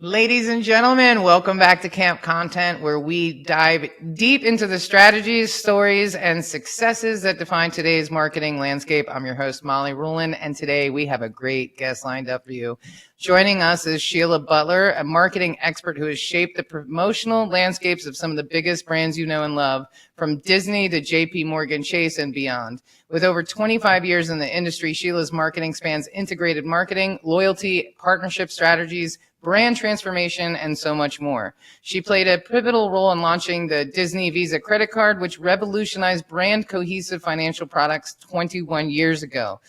Ladies and gentlemen, welcome back to Camp Content, where we dive deep into the strategies, stories, and successes that define today's marketing landscape. I'm your host, Molly Rulin, and today we have a great guest lined up for you. Joining us is Sheila Butler, a marketing expert who has shaped the promotional landscapes of some of the biggest brands you know and love, from Disney to JP Morgan Chase and beyond. With over 25 years in the industry, Sheila's marketing spans integrated marketing, loyalty, partnership strategies, brand transformation, and so much more. She played a pivotal role in launching the Disney Visa credit card, which revolutionized brand cohesive financial products 21 years ago.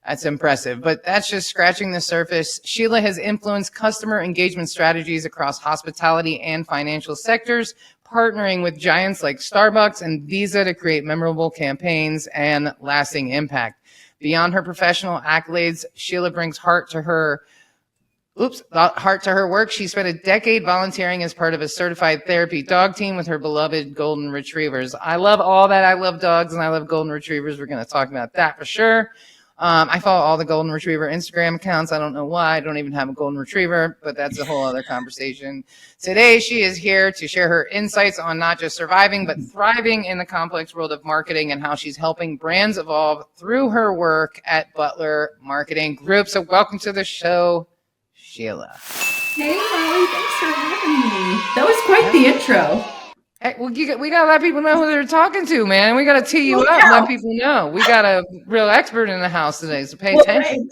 That's impressive, but that's just scratching the surface. Sheila has influenced customer engagement strategies across hospitality and financial sectors, partnering with giants like Starbucks and Visa to create memorable campaigns and lasting impact. Beyond her professional accolades, Sheila brings heart to her work. She spent a decade volunteering as part of a certified therapy dog team with her beloved golden retrievers. I love all that. I love dogs and I love golden retrievers. We're going to talk about that for sure. I follow all the golden retriever Instagram accounts. I don't know why. I don't even have a golden retriever, but that's a whole other conversation. Today, she is here to share her insights on not just surviving, but thriving in the complex world of marketing and how she's helping brands evolve through her work at Butler Marketing Group. So welcome to the show, Sheila. Hey, Molly, thanks for having me. That was quite the intro. Hey, well, we got to let people know who they're talking to, man. We got to tee you up and let people know. We got a real expert in the house today, so pay attention.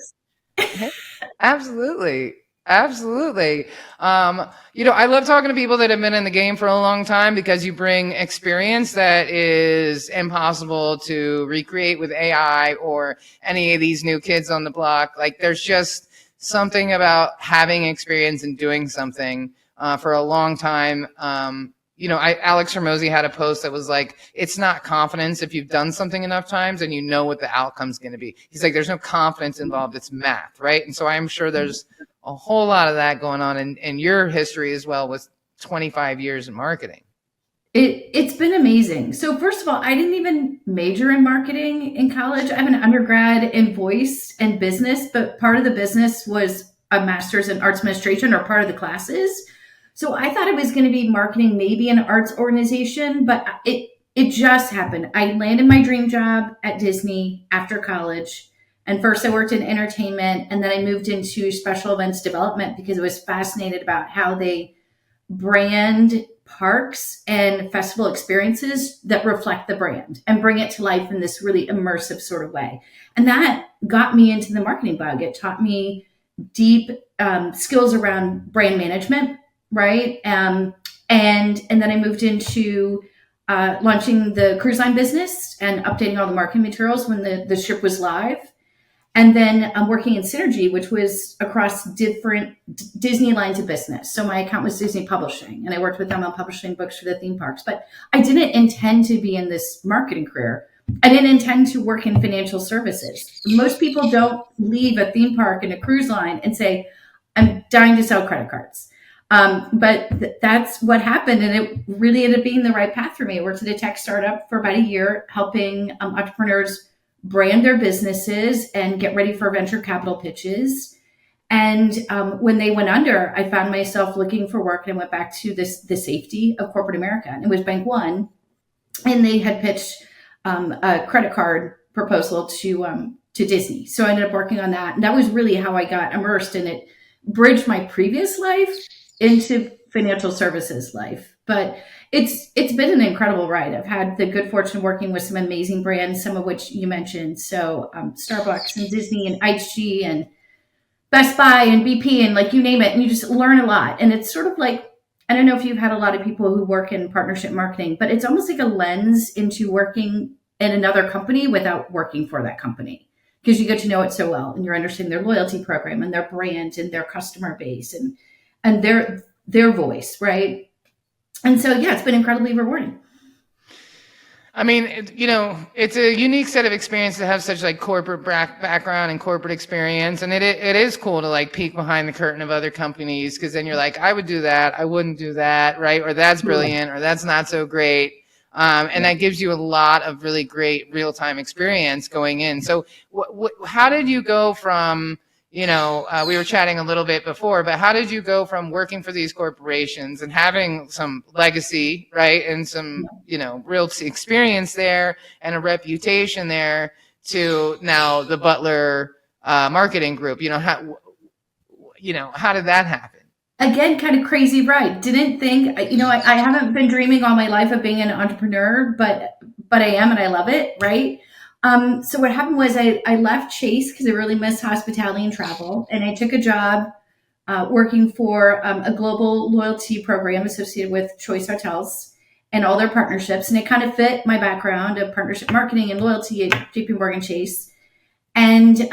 Absolutely. Absolutely. I love talking to people that have been in the game for a long time because you bring experience that is impossible to recreate with AI or any of these new kids on the block. Like, there's just something about having experience and doing something for a long time. Alex Hormozy had a post that was like, it's not confidence if you've done something enough times and you know what the outcome's going to be. He's like, there's no confidence involved. It's math, right? And so I'm sure there's a whole lot of that going on in your history as well with 25 years in marketing. It's been amazing. So first of all, I didn't even major in marketing in college. I have an undergrad in voice and business, but part of the business was a master's in arts administration or part of the classes. So I thought it was going to be marketing, maybe an arts organization, but it just happened. I landed my dream job at Disney after college. And first I worked in entertainment, and then I moved into special events development because I was fascinated about how they brand parks and festival experiences that reflect the brand and bring it to life in this really immersive sort of way. And that got me into the marketing bug. It taught me deep skills around brand management, right? And then I moved into launching the cruise line business and updating all the marketing materials when the ship was live. And then I'm working in Synergy, which was across different Disney lines of business. So my account was Disney Publishing, and I worked with them on publishing books for the theme parks. But I didn't intend to be in this marketing career. I didn't intend to work in financial services. Most people don't leave a theme park and a cruise line and say, I'm dying to sell credit cards. But that's what happened. And it really ended up being the right path for me. I worked at a tech startup for about a year, helping entrepreneurs brand their businesses and get ready for venture capital pitches. And when they went under, I found myself looking for work, and I went back to the safety of corporate America. And it was Bank One, and they had pitched a credit card proposal to Disney. So I ended up working on that. And that was really how I got immersed in it, bridged my previous life into financial services life. But it's been an incredible ride. I've had the good fortune of working with some amazing brands, some of which you mentioned. So Starbucks and Disney and IHG and Best Buy and BP and like you name it. And you just learn a lot. And it's sort of like, I don't know if you've had a lot of people who work in partnership marketing, but it's almost like a lens into working in another company without working for that company, because you get to know it so well and you're understanding their loyalty program and their brand and their customer base and their voice, right? And so, yeah, it's been incredibly rewarding. I mean, it's a unique set of experience to have such like corporate background and corporate experience. And it is cool to like peek behind the curtain of other companies, because then you're like, I would do that. I wouldn't do that. Right. Or that's brilliant, or that's not so great. And that gives you a lot of really great real-time experience going in. So how did you go from, we were chatting a little bit before, but how did you go from working for these corporations and having some legacy, right, and some, real experience there and a reputation there to now the Butler Marketing Group? How did that happen? Again, kind of crazy ride. Didn't think, I haven't been dreaming all my life of being an entrepreneur, but I am, and I love it. Right. So what happened was I left Chase because I really missed hospitality and travel. And I took a job working for a global loyalty program associated with Choice Hotels and all their partnerships. And it kind of fit my background of partnership marketing and loyalty at JP Morgan Chase. And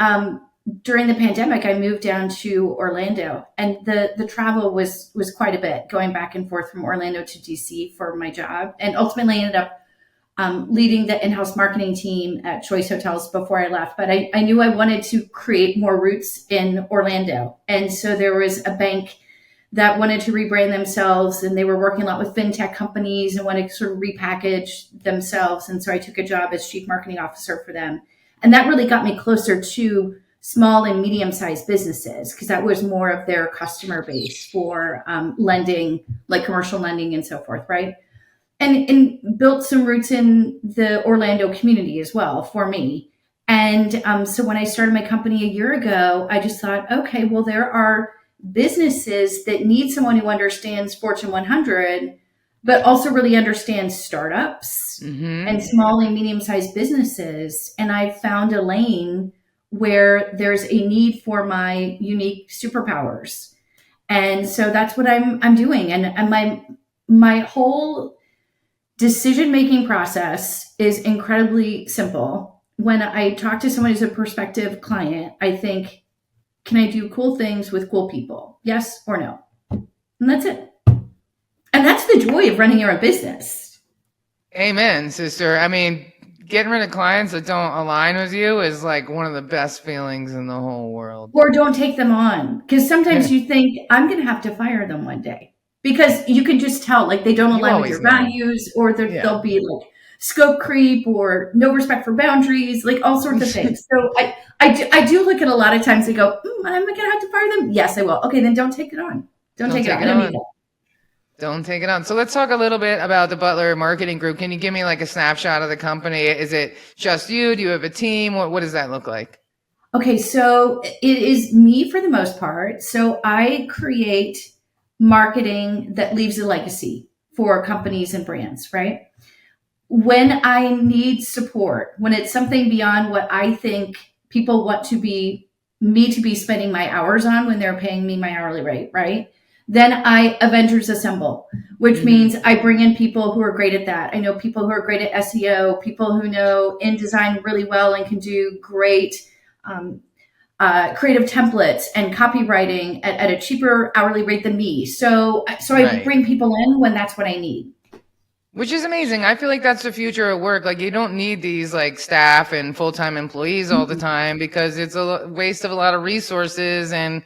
during the pandemic, I moved down to Orlando, and the travel was quite a bit, going back and forth from Orlando to DC for my job, and ultimately ended up leading the in-house marketing team at Choice Hotels before I left. But I knew I wanted to create more roots in Orlando, and so there was a bank that wanted to rebrand themselves, and they were working a lot with fintech companies and wanted to sort of repackage themselves. And so I took a job as chief marketing officer for them, and that really got me closer to small and medium-sized businesses, because that was more of their customer base for lending, like commercial lending and so forth, right? And built some roots in the Orlando community as well for me. And so when I started my company a year ago, I just thought, okay, well, there are businesses that need someone who understands Fortune 100, but also really understands startups and small and medium-sized businesses. And I found a lane where there's a need for my unique superpowers. And so that's what I'm doing. And my whole decision-making process is incredibly simple. When I talk to someone who's a prospective client, I think, can I do cool things with cool people? Yes or no? And that's it. And that's the joy of running your own business. Amen, sister. I mean, getting rid of clients that don't align with you is like one of the best feelings in the whole world. Or don't take them on. Because sometimes you think, I'm going to have to fire them one day. Because you can just tell, like, they don't align with your values, or they'll be like scope creep or no respect for boundaries, like all sorts of things. So I do look at a lot of times and go, am I going to have to fire them? Yes, I will. Okay, then don't take it on. Don't take it on. Don't take it on. So let's talk a little bit about the Butler Marketing Group. Can you give me like a snapshot of the company? Is it just you? Do you have a team? What does that look like? Okay, so it is me for the most part. So I create marketing that leaves a legacy for companies and brands, right? When I need support, when it's something beyond what I think people want to be spending my hours on when they're paying me my hourly rate, right? Then I Avengers assemble, which means I bring in people who are great at that. I know people who are great at SEO, people who know InDesign really well and can do great creative templates and copywriting at a cheaper hourly rate than me. So I bring people in when that's what I need. Which is amazing. I feel like that's the future of work. Like, you don't need these like staff and full-time employees all the time, because it's a waste of a lot of resources. And,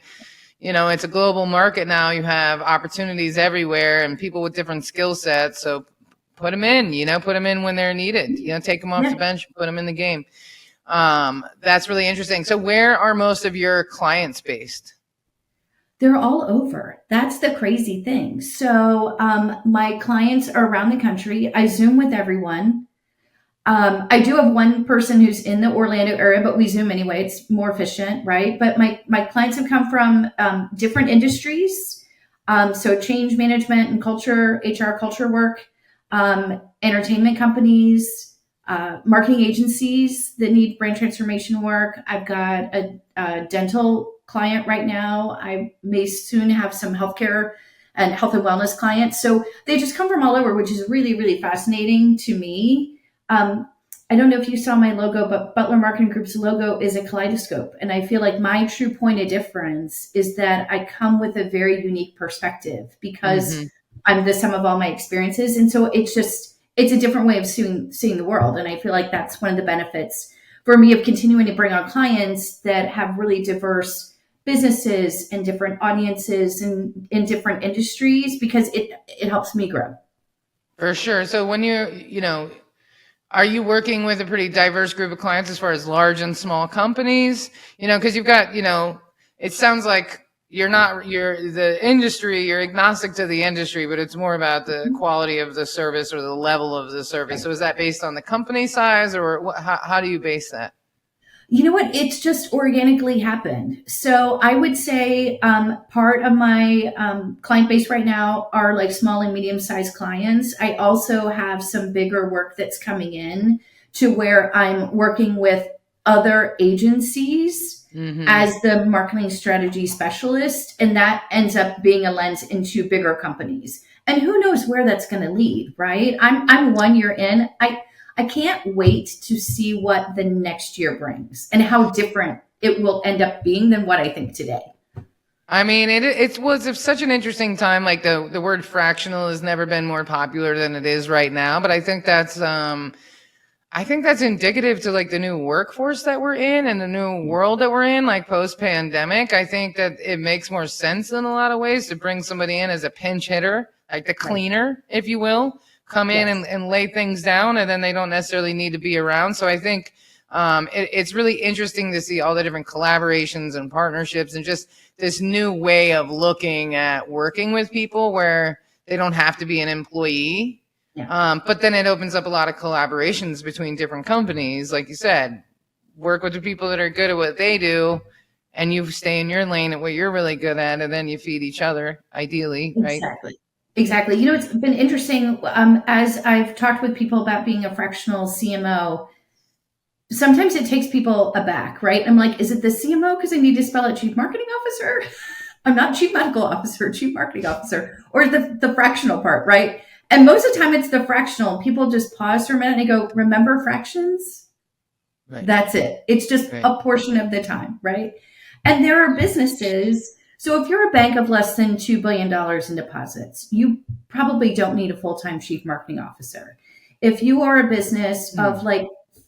it's a global market now. You have opportunities everywhere and people with different skill sets. So put them in, put them in when they're needed, take them off the bench, put them in the game. That's really interesting. So where are most of your clients based? They're all over. That's the crazy thing. So my clients are around the country. I Zoom with everyone. I do have one person who's in the Orlando area, but we Zoom anyway. It's more efficient, right? But my clients have come from different industries. So change management and culture, HR culture work, entertainment companies, marketing agencies that need brand transformation work. I've got a dental client right now. I may soon have some healthcare and health and wellness clients. So they just come from all over, which is really, really fascinating to me. I don't know if you saw my logo, but Butler Marketing Group's logo is a kaleidoscope. And I feel like my true point of difference is that I come with a very unique perspective, because I'm the sum of all my experiences. And so it's a different way of seeing the world. And I feel like that's one of the benefits for me of continuing to bring on clients that have really diverse businesses and different audiences and in different industries, because it helps me grow. For sure. So when are you working with a pretty diverse group of clients as far as large and small companies? Because you've got, it sounds like you're agnostic to the industry, but it's more about the quality of the service or the level of the service. Right. So is that based on the company size, or how do you base that? You know what? It's just organically happened. So I would say part of my client base right now are like small and medium sized clients. I also have some bigger work that's coming in to where I'm working with other agencies as the marketing strategy specialist. And that ends up being a lens into bigger companies. And who knows where that's going to lead, right? I'm 1 year in. I can't wait to see what the next year brings and how different it will end up being than what I think today. I mean, it was such an interesting time. Like the word fractional has never been more popular than it is right now. But I think that's indicative to like the new workforce that we're in and the new world that we're in, like post pandemic. I think that it makes more sense in a lot of ways to bring somebody in as a pinch hitter, like the cleaner, if you will, come in and lay things down, and then they don't necessarily need to be around. So I think it's really interesting to see all the different collaborations and partnerships and just this new way of looking at working with people where they don't have to be an employee. But then it opens up a lot of collaborations between different companies. Like you said, work with the people that are good at what they do, and you stay in your lane at what you're really good at, and then you feed each other, ideally, right? Exactly. You know, it's been interesting as I've talked with people about being a fractional CMO. Sometimes it takes people aback, right? I'm like, is it the CMO because I need to spell out chief marketing officer? I'm not chief medical officer, chief marketing officer, or the fractional part, right? And most of the time it's the fractional. People just pause for a minute and they go, remember fractions? Right. That's it. It's just a portion of the time, right? And there are businesses. So if you're a bank of less than $2 billion in deposits, you probably don't need a full-time chief marketing officer. If you are a business of like,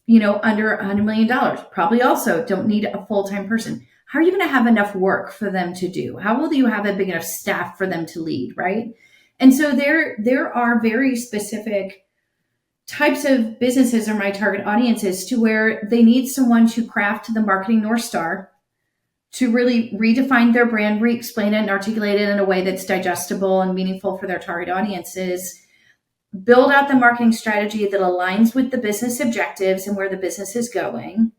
under $100 million, probably also don't need a full-time person. How are you going to have enough work for them to do? How will you have a big enough staff for them to lead, right? And so there are very specific types of businesses are my target audiences to where they need someone to craft the marketing North Star, to really redefine their brand, re-explain it and articulate it in a way that's digestible and meaningful for their target audiences, build out the marketing strategy that aligns with the business objectives and where the business is going,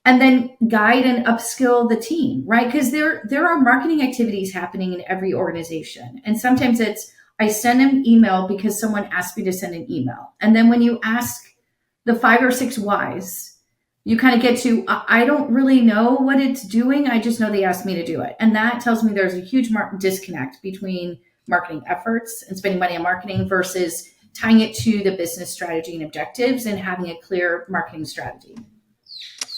and then guide and upskill the team, right? Because there are marketing activities happening in every organization. And sometimes it's, I send an email because someone asked me to send an email. And then when you ask the 5 or 6 whys, you kind of get to, I don't really know what it's doing. I just know they asked me to do it. And that tells me there's a huge disconnect between marketing efforts and spending money on marketing versus tying it to the business strategy and objectives and having a clear marketing strategy.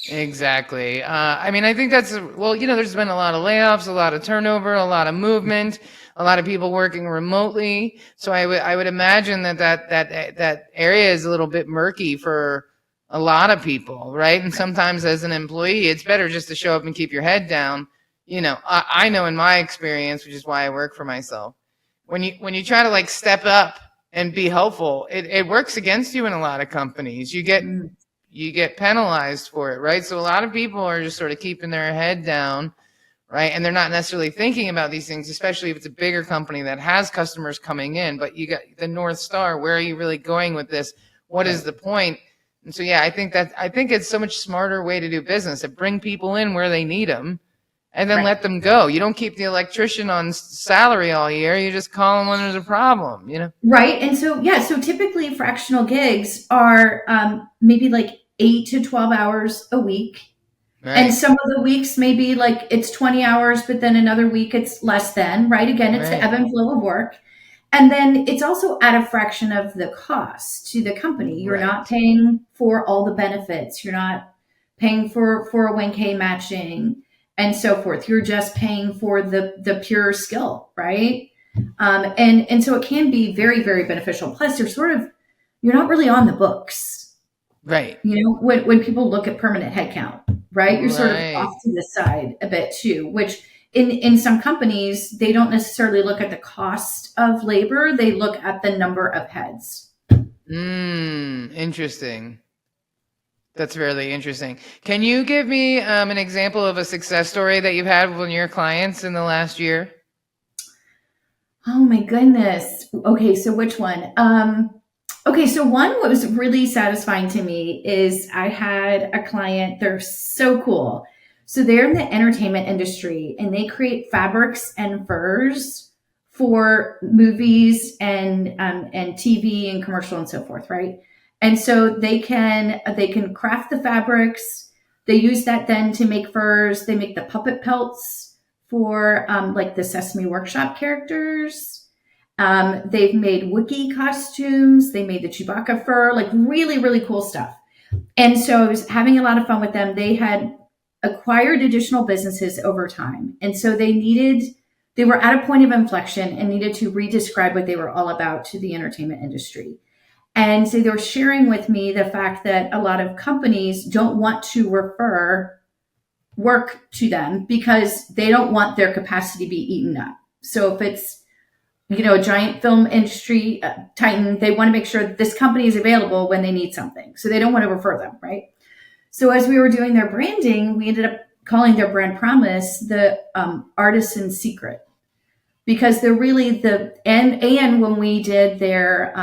Exactly. I mean, I think that's, there's been a lot of layoffs, a lot of turnover, a lot of movement, a lot of people working remotely. So I would imagine that area is a little bit murky for a lot of people, right? And sometimes as an employee, it's better just to show up and keep your head down. I know in my experience, which is why I work for myself, when you try to like step up and be helpful, it works against you in a lot of companies. You get penalized for it, right? So a lot of people are just sort of keeping their head down, right? And they're not necessarily thinking about these things, especially if it's a bigger company that has customers coming in, but you got the North Star. Where are you really going with this? What is the point? And so, I think it's so much smarter way to do business, to bring people in where they need them and then let them go. You don't keep the electrician on salary all year. You just call them when there's a problem, Right. And so, so typically fractional gigs are maybe like 8 to 12 hours a week. Right. And some of the weeks maybe like it's 20 hours, but then another week it's less than, right? Again, it's the ebb and flow of work. And then it's also at a fraction of the cost to the company. You're not paying for all the benefits. You're not paying for 401k matching and so forth. You're just paying for the pure skill, right? And so it can be very, very beneficial. Plus, you're not really on the books, right? When people look at permanent headcount, right? You're sort of off to the side a bit too, which in some companies, they don't necessarily look at the cost of labor. They look at the number of heads. Interesting. That's really interesting. Can you give me an example of a success story that you've had with one of your clients in the last year? Oh my goodness. Okay, so which one? Okay, so one what was really satisfying to me is I had a client, they're so cool. So they're in the entertainment industry and they create fabrics and furs for movies and TV and commercial and so forth, right? And so they can craft the fabrics. They use that then to make furs. They make the puppet pelts for like the Sesame Workshop characters. They've made Wookiee costumes. They made the Chewbacca fur, like really, really cool stuff. And so I was having a lot of fun with them. They had acquired additional businesses over time. And so they were at a point of inflection and needed to re-describe what they were all about to the entertainment industry. And so they were sharing with me the fact that a lot of companies don't want to refer work to them because they don't want their capacity to be eaten up. So if it's a giant film industry titan, they want to make sure that this company is available when they need something. So they don't want to refer them, right? So as we were doing their branding, we ended up calling their brand promise the artisan secret, because they're really and when we did their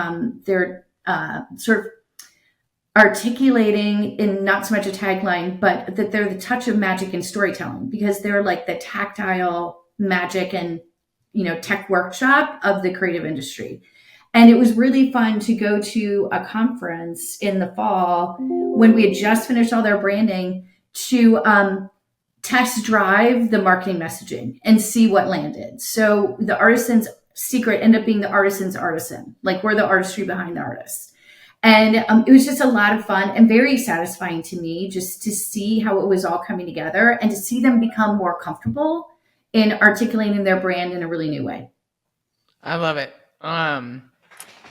sort of articulating in not so much a tagline, but that they're the touch of magic in storytelling, because they're like the tactile magic and tech workshop of the creative industry. And it was really fun to go to a conference in the fall when we had just finished all their branding to test drive the marketing messaging and see what landed. So the artisan's secret ended up being the artisan's artisan, like we're the artistry behind the artist. And it was just a lot of fun and very satisfying to me just to see how it was all coming together and to see them become more comfortable in articulating their brand in a really new way. I love it.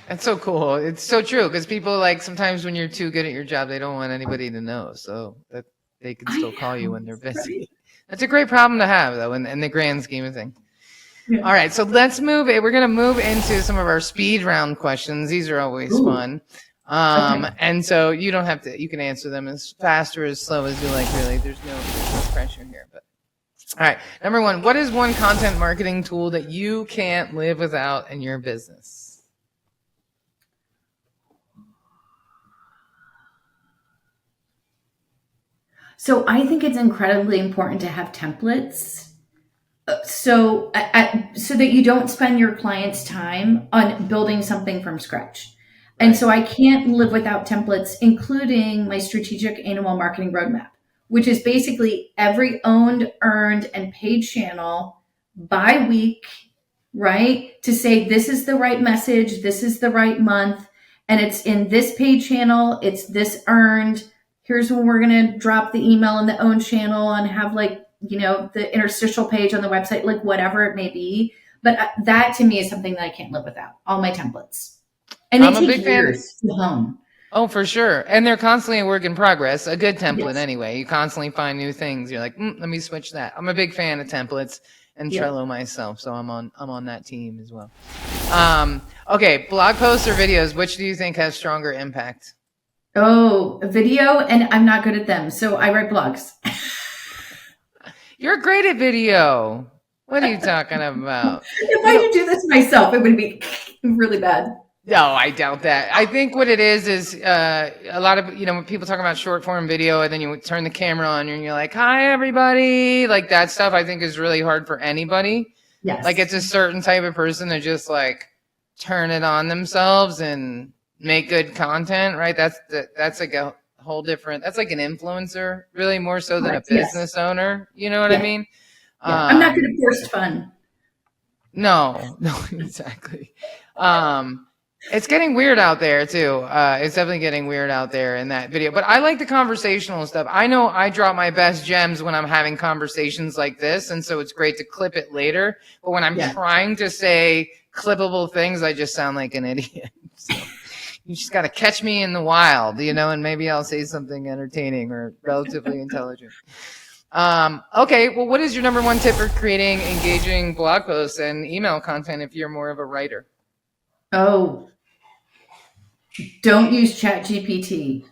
That's so cool. It's so true, because people, like, sometimes when you're too good at your job, they don't want anybody to know, so that they can still call you when they're busy. Right. That's a great problem to have, though, in the grand scheme of things. Yeah. All right, so let's move. We're going to move into some of our speed round questions. These are always fun. Okay. And so you don't have to, you can answer them as fast or as slow as you like, really. There's no pressure here. But all right, number one, what is one content marketing tool that you can't live without in your business? So I think it's incredibly important to have templates. So that you don't spend your client's time on building something from scratch. Right. And so I can't live without templates, including my strategic annual marketing roadmap, which is basically every owned, earned, and paid channel by week, right? To say this is the right message, this is the right month, and it's in this paid channel, it's this earned. Here's when we're going to drop the email in the owned channel and have the interstitial page on the website, like whatever it may be. But that to me is something that I can't live without, all my templates. And I'm a big fan. To hone. Oh, for sure. And they're constantly a work in progress. A good template, anyway. You constantly find new things. You're like, let me switch that. I'm a big fan of templates and Trello myself, so I'm on that team as well. Okay, blog posts or videos, which do you think has stronger impact? Oh, video, and I'm not good at them, so I write blogs. You're great at video. What are you talking about? If I could do this myself, it would be really bad. No, I doubt that. I think what it is a lot of, when people talk about short form video and then you turn the camera on and you're like, hi, everybody. Like that stuff I think is really hard for anybody. Yes. Like it's a certain type of person to just like turn it on themselves and make good content, right? That's like a whole different, that's like an influencer, really more so than a business owner. You know what I mean? Yeah. I'm not good at forced fun. No, exactly. It's getting weird out there too. It's definitely getting weird out there in that video, but I like the conversational stuff. I know I drop my best gems when I'm having conversations like this. And so it's great to clip it later. But when I'm trying to say clippable things, I just sound like an idiot. So you just got to catch me in the wild, and maybe I'll say something entertaining or relatively intelligent. Okay. Well, what is your number one tip for creating engaging blog posts and email content if you're more of a writer? Oh, don't use ChatGPT.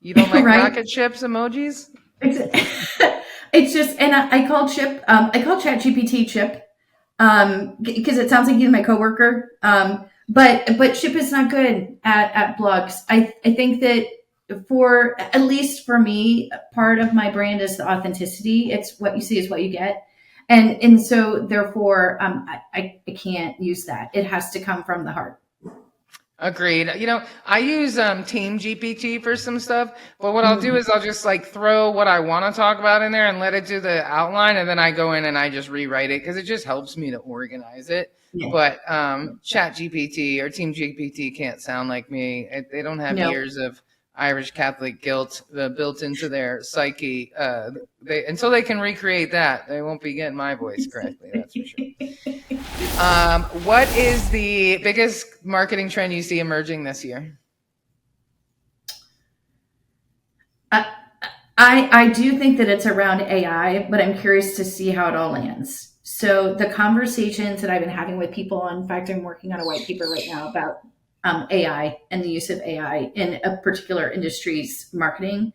You don't like right? rocket ships emojis? It's, it's just, and I call Chip, I call ChatGPT Chip, because it sounds like he's my coworker. But Chip is not good at blogs. I think that for, at least for me, part of my brand is the authenticity. It's what you see is what you get. And so therefore, I can't use that. It has to come from the heart. Agreed. I use Team GPT for some stuff, but what I'll do is I'll just like throw what I want to talk about in there and let it do the outline, and then I go in and I just rewrite it because it just helps me to organize it. Yeah. But Chat GPT or Team GPT can't sound like me. They don't have years of Irish Catholic guilt built into their psyche. Until they can recreate that, they won't be getting my voice correctly. That's for sure. What is the biggest marketing trend you see emerging this year? I do think that it's around AI, but I'm curious to see how it all lands. So the conversations that I've been having with people, in fact, I'm working on a white paper right now about AI and the use of AI in a particular industry's marketing.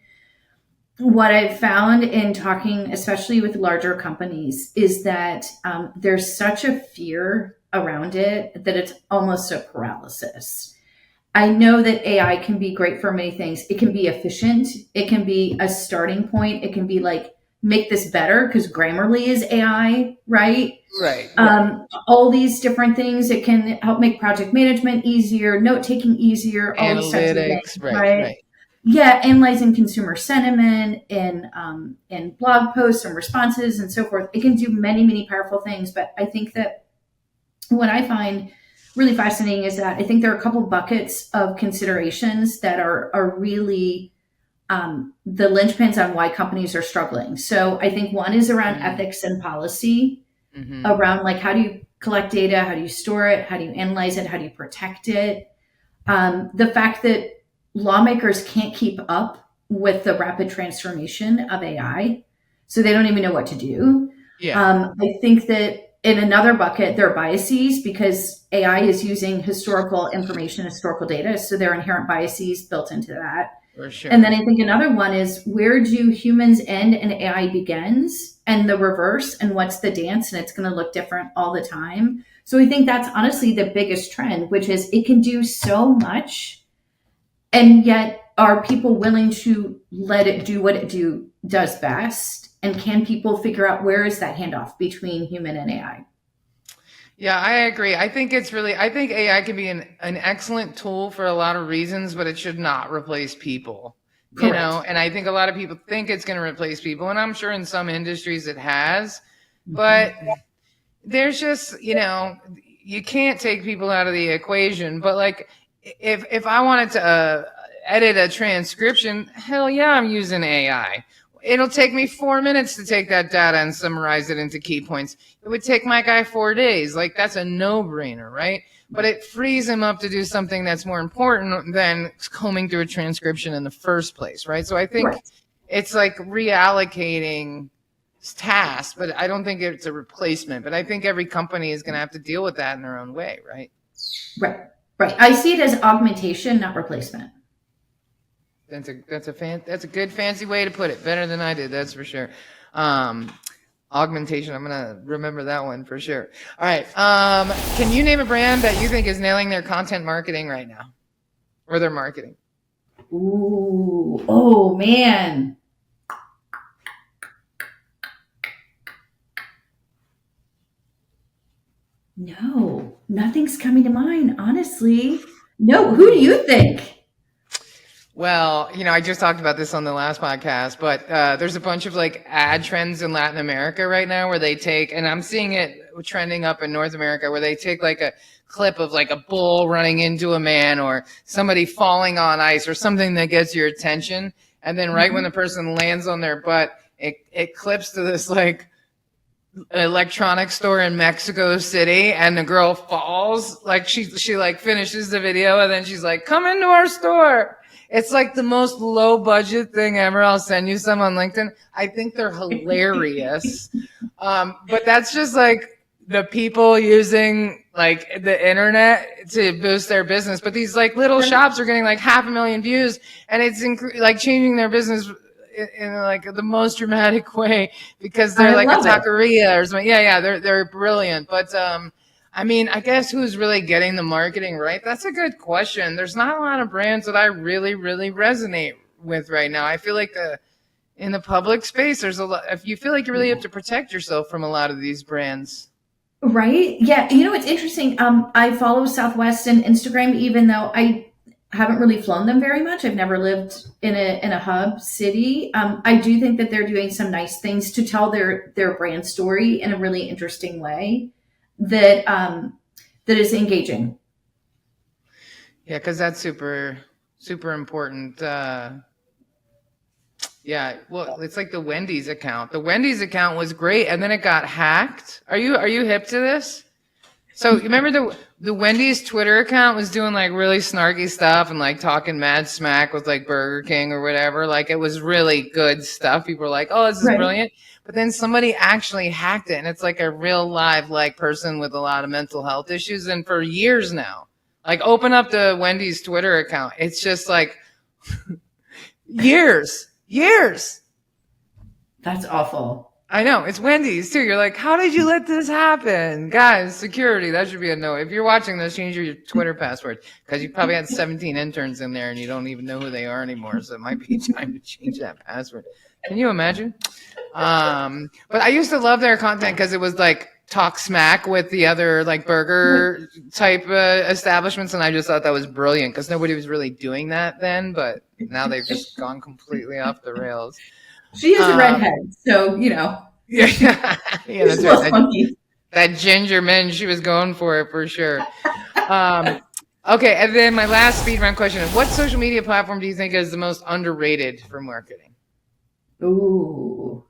What I've found in talking, especially with larger companies, is that there's such a fear around it that it's almost a paralysis. I know that AI can be great for many things. It can be efficient. It can be a starting point. It can be like, make this better because Grammarly is AI, right? Right. All these different things. It can help make project management easier, note taking easier, all these types of things, Analytics, right. Yeah, analyzing consumer sentiment in blog posts and responses and so forth. It can do many, many powerful things. But I think that what I find really fascinating is that I think there are a couple buckets of considerations that are really the linchpins on why companies are struggling. So I think one is around ethics and policy, around like, how do you collect data? How do you store it? How do you analyze it? How do you protect it? The fact that lawmakers can't keep up with the rapid transformation of AI, so they don't even know what to do. I think that in another bucket, there are biases because AI is using historical information, historical data, so there are inherent biases built into that. For sure. And then I think another one is, where do humans end and AI begins, and the reverse, and what's the dance? And it's going to look different all the time. So I think that's honestly the biggest trend, which is it can do so much, and yet are people willing to let it do what it does best? And can people figure out where is that handoff between human and AI? Yeah, I agree. I think AI can be an excellent tool for a lot of reasons, but it should not replace people. Correct. And I think a lot of people think it's going to replace people, and I'm sure in some industries it has, but there's just, you can't take people out of the equation. But like, if I wanted to edit a transcription, hell yeah, I'm using AI. It'll take me 4 minutes to take that data and summarize it into key points. It would take my guy 4 days. Like, that's a no-brainer, right? But it frees him up to do something that's more important than combing through a transcription in the first place, right? So I think it's like reallocating tasks, but I don't think it's a replacement. But I think every company is going to have to deal with that in their own way, right? Right. I see it as augmentation, not replacement. That's a good fancy way to put it. Better than I did, that's for sure. Augmentation, I'm gonna remember that one for sure. All right. Can you name a brand that you think is nailing their content marketing right now, or their marketing? Ooh, oh man. No, nothing's coming to mind, honestly. No, who do you think? Well, I just talked about this on the last podcast, but there's a bunch of like ad trends in Latin America right now where they take, and I'm seeing it trending up in North America, where they take like a clip of like a bull running into a man or somebody falling on ice or something that gets your attention. And then right when the person lands on their butt, it clips to this like electronics store in Mexico City, and the girl falls. Like she like finishes the video and then she's like, "Come into our store." It's like the most low budget thing ever. I'll send you some on LinkedIn. I think they're hilarious. But that's just like the people using like the internet to boost their business, but these like little shops are getting like 500,000 views, and it's like changing their business in like the most dramatic way because they're like a taqueria or something. Yeah, they're brilliant. But I mean, I guess who's really getting the marketing right? That's a good question. There's not a lot of brands that I really resonate with right now. I feel like in the public space, there's a lot. If you feel like you really have to protect yourself from a lot of these brands. Right? Yeah. You know, it's interesting. I follow Southwest and Instagram, even though I haven't really flown them very much. I've never lived in a hub city. I do think that they're doing some nice things to tell their brand story in a really interesting way that that is engaging. Yeah, because that's super important. Yeah, well, it's like the Wendy's account. The Wendy's account was great, and then it got hacked. Are you hip to this? So you remember the Wendy's Twitter account was doing like really snarky stuff and like talking mad smack with like Burger King or whatever. Like it was really good stuff. People were like, "Oh, this is brilliant." But then somebody actually hacked it, and it's like a real live like person with a lot of mental health issues. And for years now, like open up the Wendy's Twitter account. It's just like years. That's awful. I know. It's Wendy's too. You're like, how did you let this happen? Guys, security, that should be a no. If you're watching this, change your Twitter password because you probably had 17 interns in there and you don't even know who they are anymore. So it might be time to change that password. Can you imagine? But I used to love their content because it was like talk smack with the other like burger type establishments. And I just thought that was brilliant because nobody was really doing that then. But now they've just gone completely off the rails. She is a redhead, so you know. Yeah, that's right. That ginger minge, she was going for it for sure. Okay, and then my last speed round question is: what social media platform do you think is the most underrated for marketing? Ooh.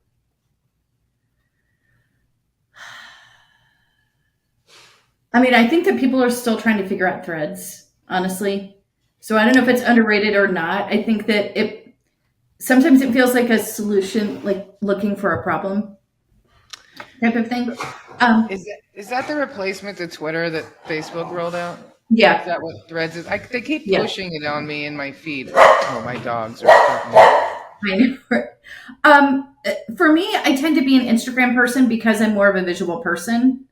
I mean, I think that people are still trying to figure out Threads, honestly. So I don't know if it's underrated or not. I think that sometimes it feels like a solution, like looking for a problem type of thing. Is that the replacement to Twitter that Facebook rolled out? Yeah. Is that what Threads is? They keep pushing it on me in my feed. Oh, my dogs are talking. I know. For me, I tend to be an Instagram person because I'm more of a visual person.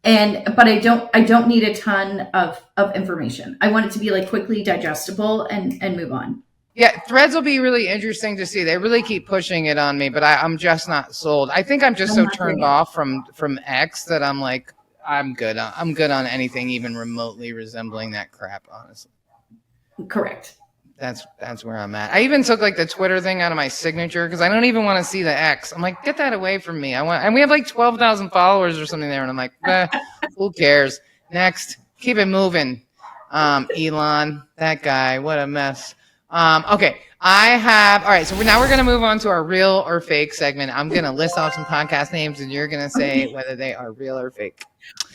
But I don't need a ton of information. I want it to be like quickly digestible and move on. Yeah, Threads will be really interesting to see. They really keep pushing it on me, but I'm just not sold. I think I'm just so turned off from X that I'm like, I'm good on anything even remotely resembling that crap, honestly. Correct. That's where I'm at. I even took like the Twitter thing out of my signature because I don't even want to see the X. I'm like, get that away from me. And we have like 12,000 followers or something there, and I'm like, who cares? Next, keep it moving. Elon, that guy, what a mess. Okay, all right, so now we're going to move on to our real or fake segment. I'm going to list off some podcast names, and you're going to say whether they are real or fake.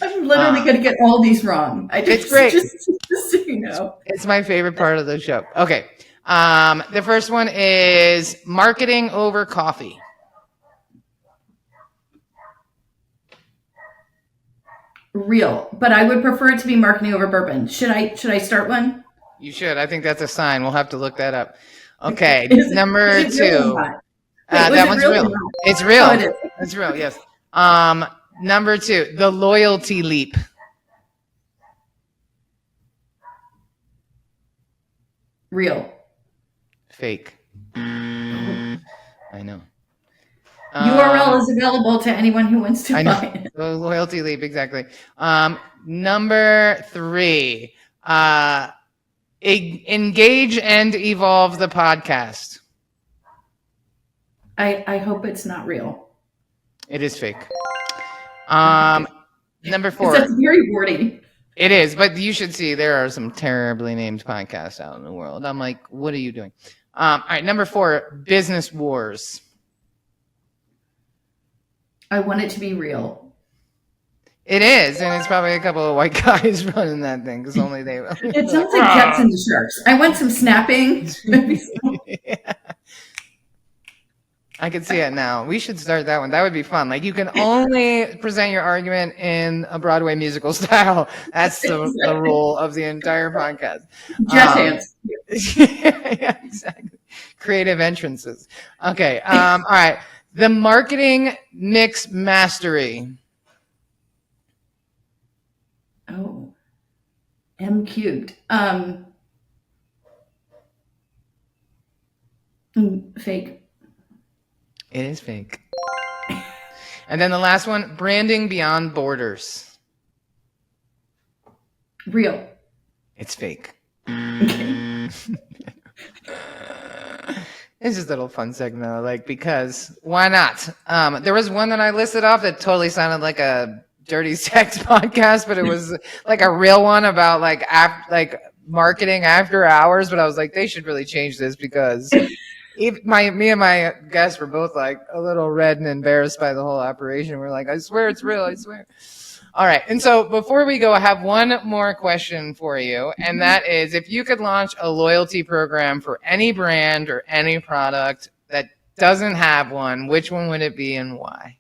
I'm literally going to get all these wrong. It's great. Just so you know. It's my favorite part of the show. Okay, the first one is marketing over coffee. Real, but I would prefer it to be marketing over bourbon. Should I start one? You should. I think that's a sign. We'll have to look that up. Okay, number 2. That one's real. It's real. Oh, it is. It's real. Yes. Number 2, the loyalty leap. Real. Fake. I know. URL is available to anyone who wants to buy it. The loyalty leap, exactly. Number 3. Engage and evolve the podcast. I hope it's not real. It is fake. Number 4. That's very wordy. It is, but you should see there are some terribly named podcasts out in the world. I'm like, what are you doing? All right, number 4, business wars. I want it to be real. It is, and it's probably a couple of white guys running that thing because only they. It sounds like Jets and the Sharks. I want some snapping. Yeah. I can see it now. We should start that one. That would be fun. Like you can only present your argument in a Broadway musical style. That's the rule of the entire podcast. Jazz hands. Yeah, exactly. Creative entrances. Okay. All right. The marketing mix mastery. Oh, M cubed. Fake. It is fake. And then the last one, branding beyond borders. Real. It's fake. Okay. It's just a little fun segment, like, because why not? There was one that I listed off that totally sounded like a dirty sex podcast, but it was like a real one about like marketing after hours. But I was like, they should really change this because me and my guests were both like a little red and embarrassed by the whole operation. We're like, I swear it's real. I swear. All right. And so before we go, I have one more question for you. And that is, if you could launch a loyalty program for any brand or any product that doesn't have one, which one would it be and why?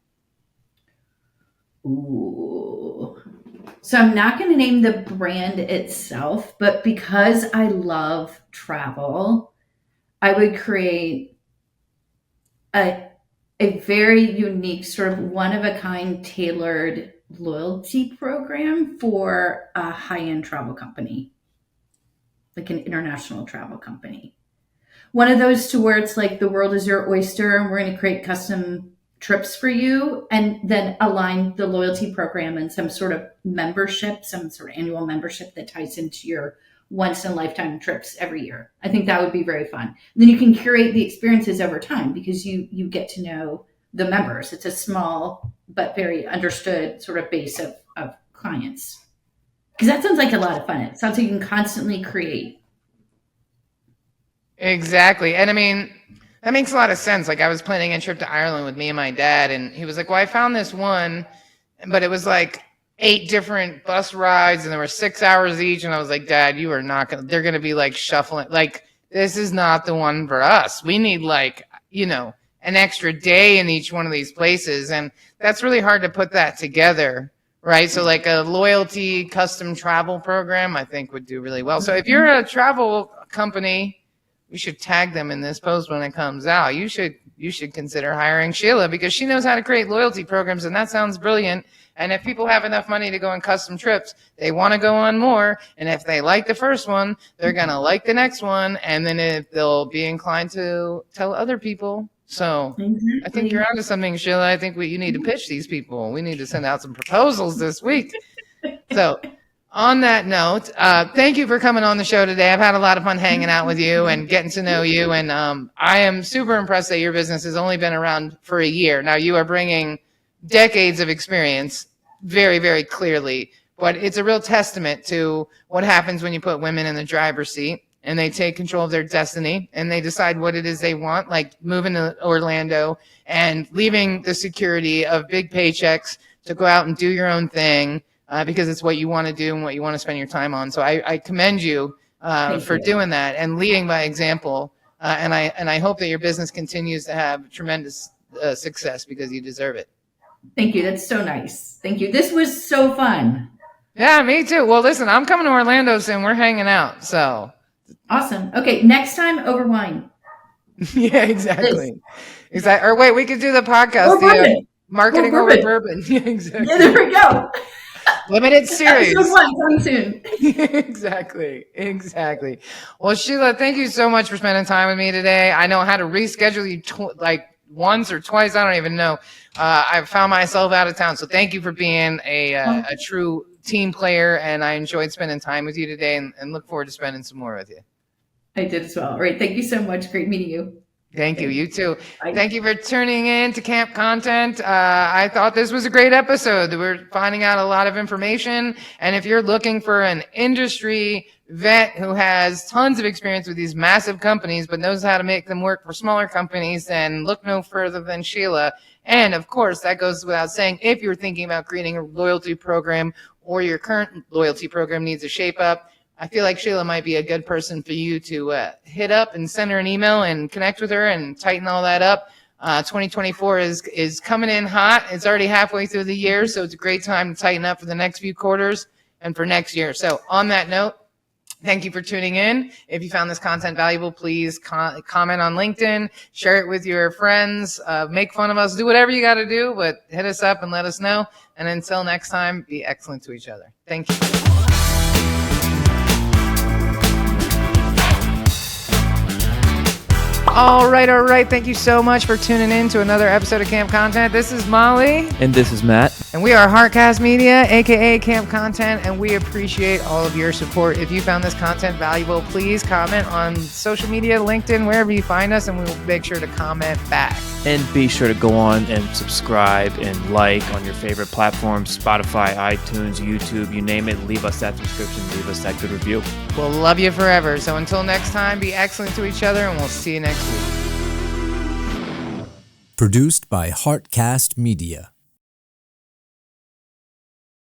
Ooh. So I'm not going to name the brand itself, but because I love travel, I would create a very unique, sort of one of a kind, tailored loyalty program for a high-end travel company, like an international travel company. One of those to where it's like the world is your oyster and we're going to create custom trips for you and then align the loyalty program and some sort of membership, some sort of annual membership that ties into your once in a lifetime trips every year. I think that would be very fun. And then you can curate the experiences over time because you get to know the members. It's a small but very understood sort of base of clients. Because that sounds like a lot of fun. It sounds like you can constantly create. Exactly. And I mean, that makes a lot of sense. Like I was planning a trip to Ireland with me and my dad, and he was like, well, I found this one, but it was like 8 different bus rides and there were 6 hours each. And I was like, Dad, you are not going to, they're going to be like shuffling. Like, this is not the one for us. We need like, an extra day in each one of these places. And that's really hard to put that together. Right. So like a loyalty custom travel program, I think would do really well. So if you're a travel company, we should tag them in this post when it comes out. You should consider hiring Sheila because she knows how to create loyalty programs, and that sounds brilliant. And if people have enough money to go on custom trips, they want to go on more. And if they like the first one, they're going to like the next one. And then if they'll be inclined to tell other people. So exactly. I think you're onto something, Sheila. I think you need to pitch these people. We need to send out some proposals this week. So on that note, thank you for coming on the show today. I've had a lot of fun hanging out with you and getting to know you. And I am super impressed that your business has only been around for a year. Now, you are bringing decades of experience very, very clearly. But it's a real testament to what happens when you put women in the driver's seat and they take control of their destiny and they decide what it is they want, like moving to Orlando and leaving the security of big paychecks to go out and do your own thing. Because it's what you want to do and what you want to spend your time on. So I commend you for doing that and leading by example. And I hope that your business continues to have tremendous success because you deserve it. Thank you. That's so nice. Thank you. This was so fun. Yeah, me too. Well, listen, I'm coming to Orlando soon. We're hanging out. So awesome. Okay, next time over wine. Yeah, exactly. Exactly. Or wait, we could do the podcast. Marketing over bourbon. Yeah, exactly. Yeah, there we go. Limited series. Episode 1 coming soon. Exactly. Well, Sheila, thank you so much for spending time with me today. I know I had to reschedule you like once or twice. I don't even know. I found myself out of town. So thank you for being a true team player. And I enjoyed spending time with you today and look forward to spending some more with you. I did as well. All right. Thank you so much. Great meeting you. Thank you. You too. Thank you for tuning in to Camp Content. I thought this was a great episode. We're finding out a lot of information. And if you're looking for an industry vet who has tons of experience with these massive companies, but knows how to make them work for smaller companies, then look no further than Sheila. And of course, that goes without saying, if you're thinking about creating a loyalty program or your current loyalty program needs a shape up, I feel like Sheila might be a good person for you to hit up and send her an email and connect with her and tighten all that up. 2024 is coming in hot. It's already halfway through the year, so it's a great time to tighten up for the next few quarters and for next year. So on that note, thank you for tuning in. If you found this content valuable, please comment on LinkedIn, share it with your friends, make fun of us, do whatever you got to do, but hit us up and let us know. And until next time, be excellent to each other. Thank you. All right. Thank you so much for tuning in to another episode of Camp Content. This is Molly. And this is Matt. And we are Heartcast Media, aka Camp Content, and we appreciate all of your support. If you found this content valuable, please comment on social media, LinkedIn, wherever you find us, and we will make sure to comment back. And be sure to go on and subscribe and like on your favorite platforms, Spotify, iTunes, YouTube, you name it. Leave us that subscription, leave us that good review. We'll love you forever. So until next time, be excellent to each other, and we'll see you next week. Produced by Heartcast Media.